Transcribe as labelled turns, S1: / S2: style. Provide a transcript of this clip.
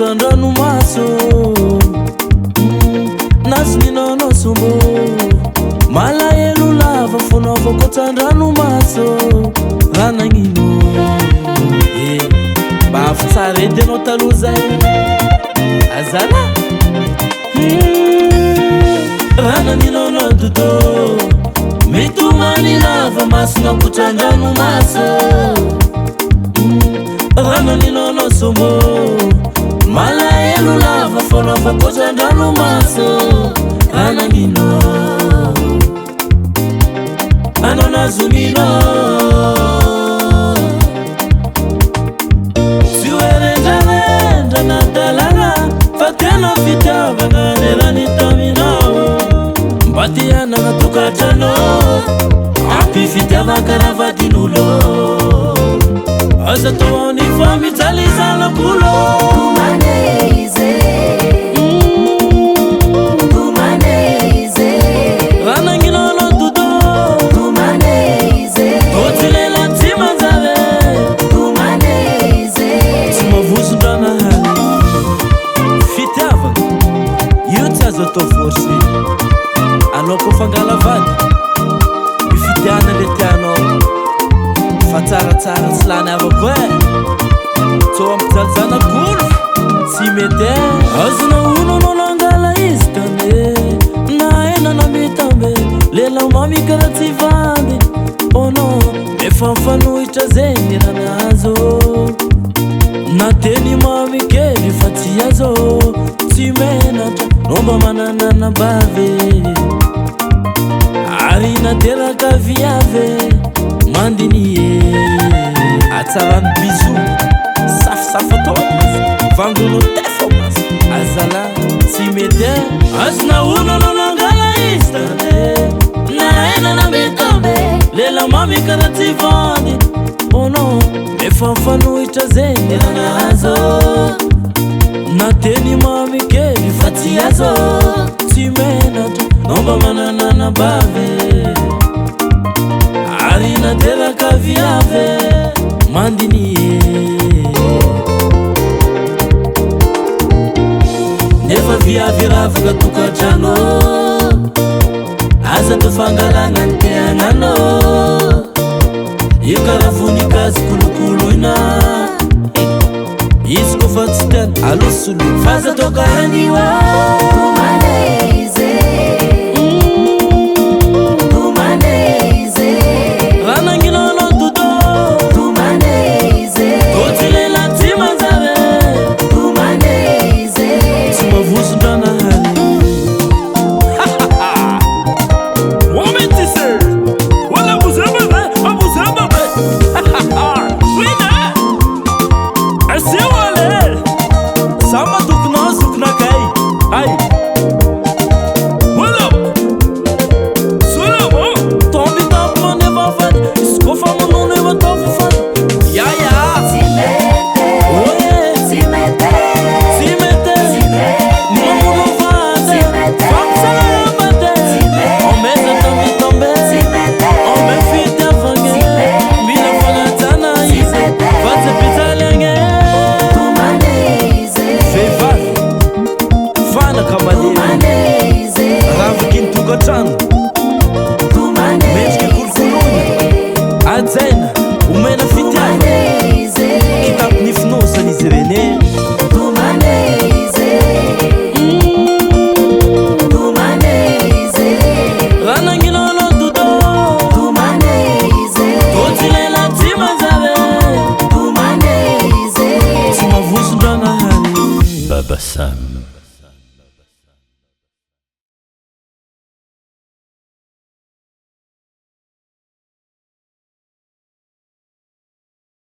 S1: Ranomaso nasninanosomo malaelo lava fonaovakotsandranomaso ranagnino mba afitsara edy anao taloha zay azala rananinanao dodo mitomany lava masona kotsandranomaso rananinanao somo malaelo lava fonaovakotsandranomaso ranagnino anao nazomino tsy oerendrarendra nadalana fa tena fitiavana lerany taminao mba tianana tokatranao ampy fitiavakaravadin'olo aza toany fa mijalizanakolo anao ko fangalavady mifitiana le tianao fa tsaratsara tsy lany avako tsô ampijaljanakolo tsy mety azona ono anao nangala izy tame na enana mitambe lela mami kara tsy vandy ono efa mifanohitra zegny ranazo na teny mami kely fa tsy azo tsy menatra nomba mananana bave ary nateraka viave mandinie atsarany biso safisafa tomas vangono tefomas azala tsy mety azona ono anao nangala izy tane na enana metambe lela mami kara tsy vandy ono efa mifanohitra zegny ranazo na teny mami kely fa tsy azo tsy menatra nomba mananana bave ary nateraka viave mandinie nefa viavy ravaka tokatrano aza tofangalana ny teagnanao io kara vonikazy kolokoloina izy ko fa tsy tiany alosolo faza tokaraniwa rananginanao dodo totsy lela tsy manjare tsy mavosondranahary ometise wala buzambe abuzambe wina asiwale sama tukna kai ai wala sulamo tombi tampo ne va fat skofa mono ne va tofu fat ya mendrika kolokoloina ajaina omena fitiava kitaponifinosany izy rene rananginanao dodo totsy lela tsy manjare tsy mavosondranahary babasamy